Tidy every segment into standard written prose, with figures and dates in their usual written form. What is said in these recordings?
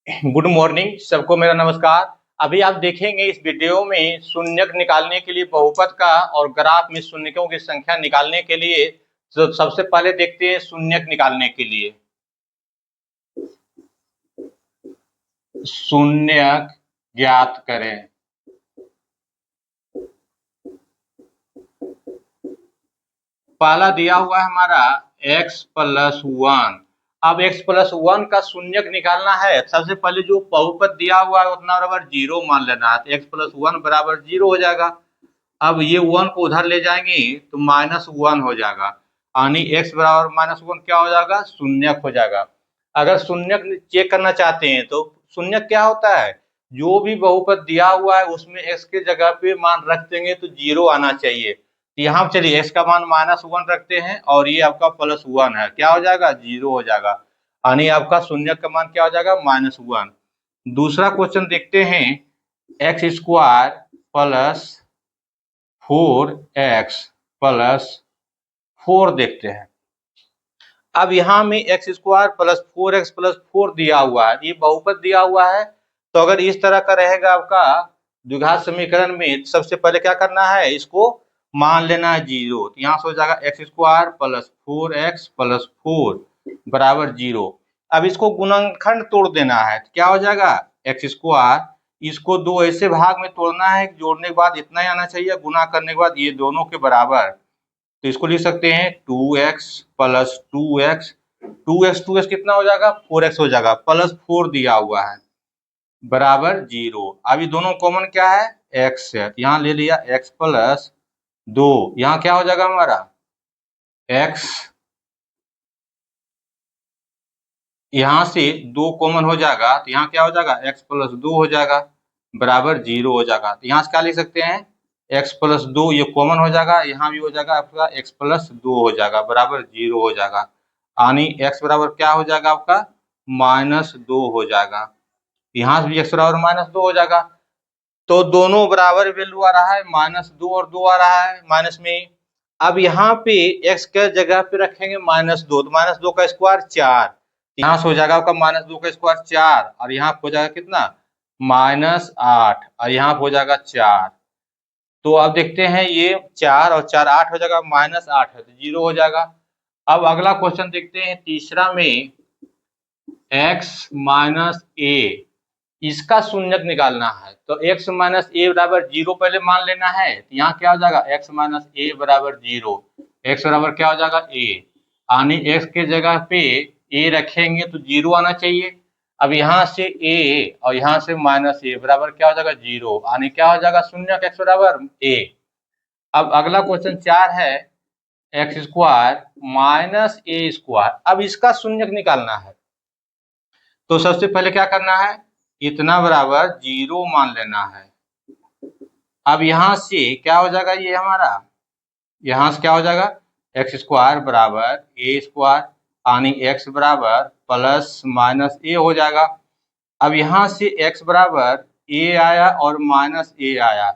Good morning सबको, मेरा नमस्कार। अभी आप देखेंगे इस वीडियो में शून्यक निकालने के लिए बहुपद का और ग्राफ में शून्यकों की संख्या निकालने के लिए तो सबसे पहले देखते हैं शून्यक निकालने के लिए। शून्यक ज्ञात करें। पहला दिया हुआ है हमारा x+1। अब x+1 का शून्यक निकालना है। सबसे पहले जो बहुपद दिया हुआ है उतना बराबर 0 मान लेना है, तो x+1 बराबर 0 हो जाएगा। अब ये 1 को उधर ले जाएंगे तो -1 हो जाएगा, यानी x बराबर -1 क्या हो जाएगा, शून्यक हो जाएगा। अगर शून्यक चेक करना चाहते हैं तो शून्यक क्या होता है, जो भी बहुपद दिया हुआ है उसमें x के जगह पे मान रख देंगे तो 0 आना चाहिए। यहाँ चलिए x का मान -1 रखते हैं और ये आपका +1 है, क्या हो जाएगा, 0 हो जाएगा, यानी आपका शून्यक का मान क्या हो जाएगा, -1। दूसरा क्वेश्चन देखते हैं, x² + 4x+4 देखते हैं। अब यहाँ में x² + 4x+4 दिया हुआ है, ये बहुपद दिया हुआ है। तो अगर इस तरह का रहेगा आपका द्विघात समीकरण में, सबसे पहले क्या करना है, इसको मान लेना है 0। तो यहाँ से हो जाएगा x² + 4x+4 बराबर 0। अब इसको गुणनखंड तोड़ देना है, तो क्या हो जाएगा, x², इसको दो ऐसे भाग में तोड़ना है, जोड़ने के बाद इतना ही आना चाहिए, गुना करने के बाद ये दोनों के बराबर। तो इसको लिख सकते हैं 2x + 2x, 2x कितना हो जाएगा, 4x हो जाएगा, +4 दिया हुआ है बराबर 0। अब ये दोनों कॉमन क्या है, x है, यहाँ ले लिया x + 2, यहाँ क्या हो जाएगा हमारा x, यहाँ से 2 कॉमन हो जाएगा तो यहाँ क्या हो जाएगा, x + 2 हो जाएगा बराबर 0 हो जाएगा। तो यहाँ से क्या लिख सकते हैं, x + 2 ये कॉमन हो जाएगा, यहाँ भी हो जाएगा आपका x + 2 हो जाएगा बराबर 0 हो जाएगा, यानी x बराबर क्या हो जाएगा आपका, -2 हो जाएगा। यहाँ से भी x बराबर -2 हो जाएगा। तो दोनों बराबर वैल्यू आ रहा है, -2 और 2 आ रहा है माइनस में। अब यहाँ पे x के जगह पे रखेंगे -2, तो -2 का स्क्वायर 4, यहाँ से हो जाएगा आपका -2 का स्क्वायर 4, और यहाँ हो जाएगा कितना, -8, और यहाँ हो जाएगा 4। तो अब देखते हैं, ये 4 और 4 8 हो जाएगा, -8 है तो 0 हो जाएगा। अब अगला क्वेश्चन देखते हैं, तीसरा में x - a, इसका शून्यक निकालना है। तो x - a बराबर 0 पहले मान लेना है, तो यहाँ क्या हो जाएगा, x - a बराबर 0, x बराबर क्या हो जाएगा, a, यानी x के जगह पे a रखेंगे तो 0 आना चाहिए। अब यहाँ से a और यहाँ से -a बराबर क्या हो जाएगा, 0, यानी क्या हो जाएगा, शून्यक x बराबर a। अब अगला क्वेश्चन 4 है, x² - a²। अब इसका शून्यक निकालना है, तो सबसे पहले क्या करना है, इतना बराबर 0 मान लेना है। अब यहाँ से क्या हो जाएगा, ये हमारा यहाँ से क्या हो जाएगा, x² बराबर a², यानी x बराबर +- a हो जाएगा। अब यहाँ से x बराबर a आया और -a आया,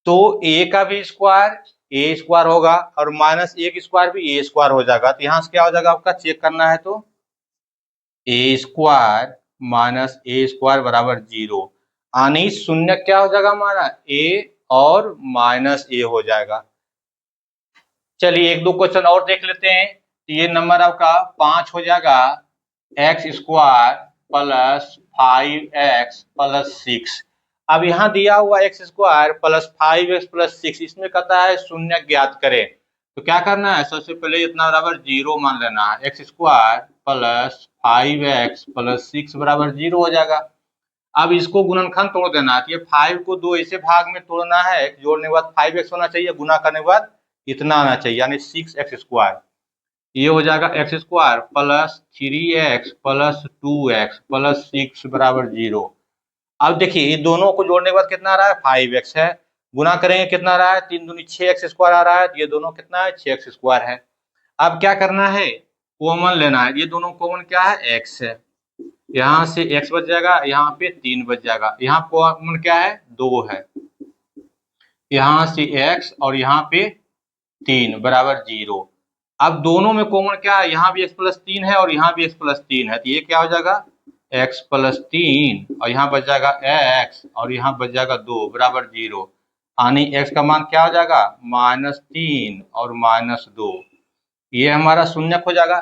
तो a का भी स्क्वायर a² होगा और -a की स्क्वायर भी a² हो जाएगा। तो यहाँ से क्या हो जाएगा आपका, चेक करना है तो a² - a² बराबर 0, यानी शून्य क्या हो जाएगा हमारा, a और -a हो जाएगा। चलिए एक दो क्वेश्चन और देख लेते हैं। तो ये नंबर आपका 5 हो जाएगा, x² + 5x + 6। अब यहाँ दिया हुआ x² + 5x + 6, इसमें कहता है शून्य ज्ञात करें। तो क्या करना है, सबसे पहले इतना बराबर 0 मान लेना है, x² + 5x + 6 बराबर 0 हो जाएगा। अब इसको गुणनखंड तोड़ देना है, तो ये 5 को दो ऐसे भाग में तोड़ना है, जोड़ने के बाद 5x होना चाहिए, गुना करने के बाद इतना आना चाहिए, यानी 6x²। ये हो जाएगा x² + 3x + 2x + 6 बराबर 0। अब देखिए ये दोनों को जोड़ने के बाद कितना आ रहा है, 5x है, गुना करेंगे कितना आ रहा है, 3 दूनी 6x² आ रहा है, तो ये दोनों कितना है, 6x² है। अब क्या करना है, कॉमन लेना है, ये दोनों कॉमन क्या है, x है, यहाँ से x बच जाएगा, यहाँ पे 3 बच जाएगा, यहाँ कॉमन क्या है, 2 है, यहाँ से x और यहाँ पे 3 बराबर 0। अब दोनों में कॉमन क्या है, यहाँ भी x + 3 है और यहाँ भी x + 3 है, तो ये क्या हो जाएगा, x प्लस 3 और यहाँ बच जाएगा x और यहाँ बच जाएगा 2 बराबर 0। यानी x का मान क्या हो जाएगा -3 और -2। ये हमारा शून्यक हो जाएगा।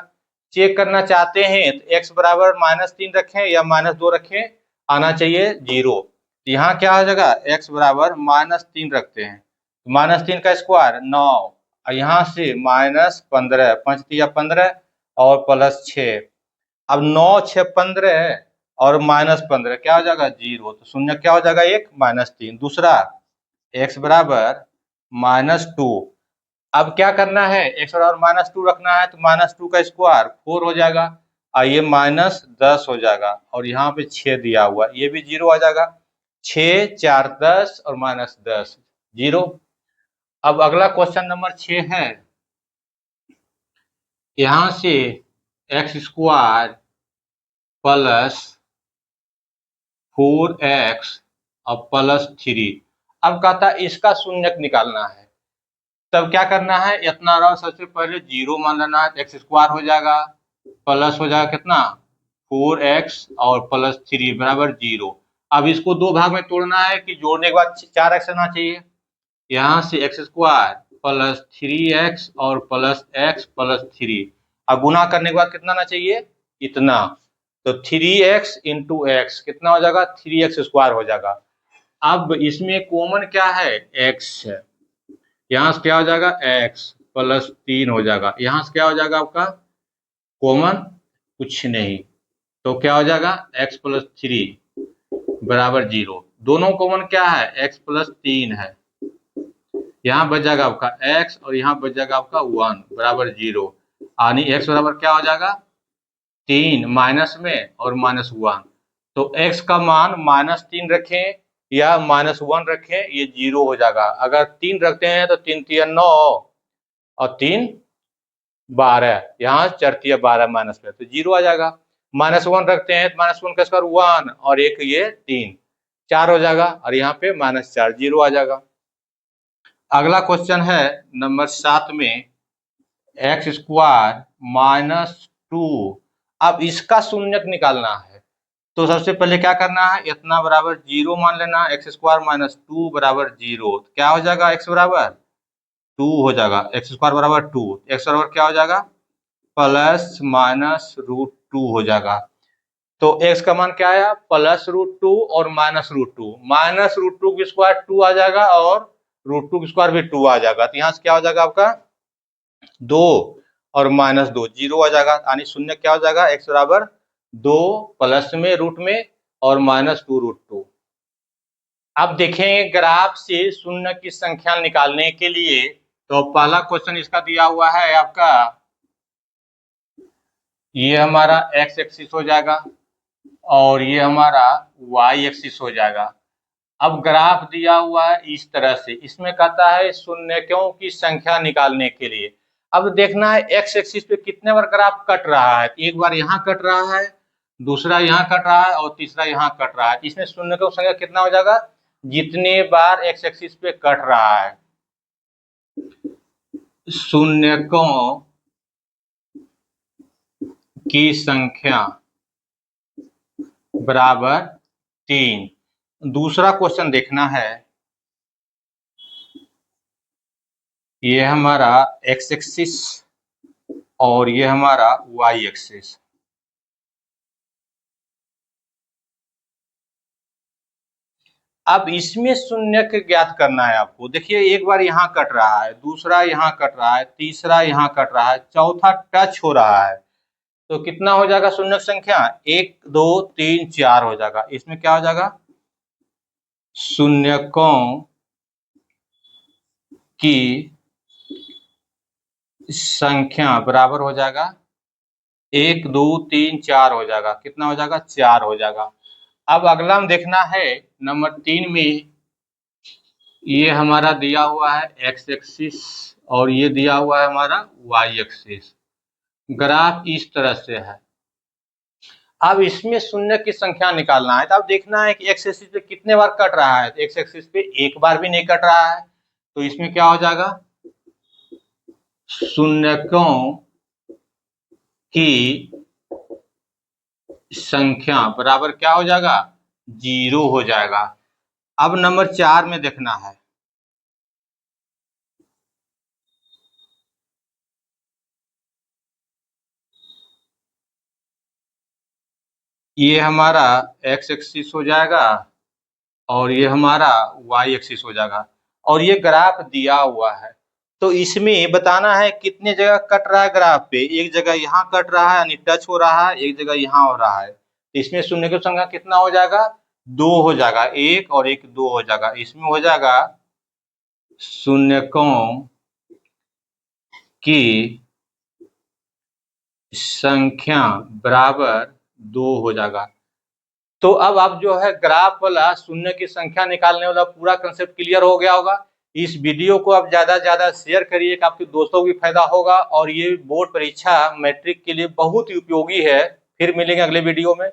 चेक करना चाहते हैं तो x बराबर -3 रखें या -2 रखें, आना चाहिए 0। यहाँ क्या हो जाएगा x बराबर -3 रखते हैं, -3 का स्क्वायर 9 और यहाँ से -15, 5 तिया 15 और प्लस 6। अब 9 6 15 और -15 क्या हो जाएगा 0, तो शून्य क्या हो जाएगा 1 -3। दूसरा x बराबर -2। अब क्या करना है x बराबर -2 रखना है तो -2 का स्क्वायर 4 हो जाएगा और ये -10 हो जाएगा और यहाँ पे 6 दिया हुआ ये भी 0 आ जाएगा। 6 4 10 और -10 0। अब अगला क्वेश्चन नंबर 6 है, यहाँ से x स्क्वायर प्लस 4x और प्लस 3। अब कहता है इसका शून्यक निकालना है, तब क्या करना है इतना रहा सबसे पहले 0 मान लेना है, एक्स स्क्वायर हो जाएगा प्लस हो जाएगा कितना 4x और प्लस 3 बराबर 0। अब इसको दो भाग में तोड़ना है कि जोड़ने के बाद 4x आना चाहिए। यहाँ से एक्स स्क्वायर प्लस 3x और प्लस x प्लस 3, अब गुना करने के बाद कितना आना चाहिए इतना, तो 3x इंटू एक्स कितना हो जाएगा 3x स्क्वायर हो जाएगा। अब इसमें कॉमन क्या है x है, यहाँ से क्या हो जाएगा x प्लस 3 हो जाएगा, यहाँ से क्या हो जाएगा आपका कॉमन कुछ नहीं, तो क्या हो जाएगा x प्लस 3 बराबर 0। दोनों कॉमन क्या है x प्लस 3 है, यहाँ बच जाएगा आपका x और यहाँ बच जाएगा आपका 1 बराबर 0। यानी x बराबर क्या हो जाएगा 3 माइनस में और -1, तो x का मान -3 रखें या -1 रखें ये 0 हो जाएगा। अगर 3 रखते हैं तो 3 तिया 9 और 3 12, यहाँ 4 तिया 12 माइनस में तो 0 आ जाएगा। -1 रखते हैं तो -1 का स्क्वायर 1 और एक ये 3 4 हो जाएगा और यहाँ पे -4 0 आ जाएगा। अगला क्वेश्चन है नंबर 7 में x स्क्वायर -2। अब इसका शून्यक निकालना है, तो सबसे पहले क्या करना है इतना बराबर 0 मान लेना, एक्स स्क्वायर -2 बराबर 0, तो क्या हो जाएगा x बराबर 2 हो जाएगा, एक्स स्क्वायर बराबर 2, एक्स बराबर क्या हो जाएगा प्लस -√2 हो जाएगा। तो x का मान क्या आया +√2 और -√2, -√2 की स्क्वायर 2 आ जाएगा और √2 की स्क्वायर भी 2 आ जाएगा, तो यहाँ से क्या हो जाएगा आपका 2 और -2 0 आ जाएगा। यानी शून्य क्या हो जाएगा x बराबर 2 प्लस में रूट में और -2√2। अब देखें ग्राफ से शून्य की संख्या निकालने के लिए, तो पहला क्वेश्चन इसका दिया हुआ है आपका, ये हमारा x एक्सिस हो जाएगा और ये हमारा y एक्सिस हो जाएगा। अब ग्राफ दिया हुआ है इस तरह से, इसमें कहता है शून्यकों की संख्या निकालने के लिए। अब देखना है x एक्सिस पे कितने बार ग्राफ कट रहा है, एक बार यहाँ कट रहा है, दूसरा यहाँ कट रहा है और तीसरा यहाँ कट रहा है। इसमें शून्यकों की संख्या कितना हो जाएगा जितने बार x एक्सिस पे कट रहा है। शून्यकों की संख्या बराबर 3। दूसरा क्वेश्चन देखना है, ये हमारा x एक्सिस और ये हमारा y एक्सिस। अब इसमें शून्यक ज्ञात करना है आपको। देखिए एक बार यहाँ कट रहा है, दूसरा यहाँ कट रहा है, तीसरा यहाँ कट रहा है, चौथा टच हो रहा है, तो कितना हो जाएगा शून्यक संख्या 1 2 3 4 हो जाएगा। इसमें क्या हो जाएगा शून्यकों की संख्या बराबर हो जाएगा 1 2 3 4 हो जाएगा, कितना हो जाएगा 4 हो जाएगा। अब अगला हम देखना है नंबर 3 में, ये हमारा दिया हुआ है x एक्सिस और ये दिया हुआ है हमारा y एक्सिस। ग्राफ इस तरह से है। अब इसमें शून्य की संख्या निकालना है, तो अब देखना है कि x एक्सिस पे कितने बार कट रहा है, तो x एक्सिस पे एक बार भी नहीं कट रहा है, तो इसमें क्या हो जाएगा शून्यकों की संख्या बराबर क्या हो जाएगा, 0 हो जाएगा। अब नंबर 4 में देखना है, ये हमारा x एक्सिस हो जाएगा और ये हमारा y एक्सिस हो जाएगा और ये ग्राफ दिया हुआ है। तो इसमें बताना है कितने जगह कट रहा है ग्राफ पे, एक जगह यहाँ कट रहा है यानी टच हो रहा है, एक जगह यहाँ हो रहा है। तो इसमें शून्य की संख्या कितना हो जाएगा, 2 हो जाएगा, एक और एक 2 हो जाएगा। इसमें हो जाएगा शून्यकों की संख्या बराबर 2 हो जाएगा। तो अब आप जो है ग्राफ वाला शून्य की संख्या निकालने वाला पूरा कंसेप्ट क्लियर हो गया होगा। इस वीडियो को आप ज्यादा से ज्यादा शेयर करिए कि आपके दोस्तों को भी फायदा होगा और ये बोर्ड परीक्षा मैट्रिक के लिए बहुत ही उपयोगी है। फिर मिलेंगे अगले वीडियो में।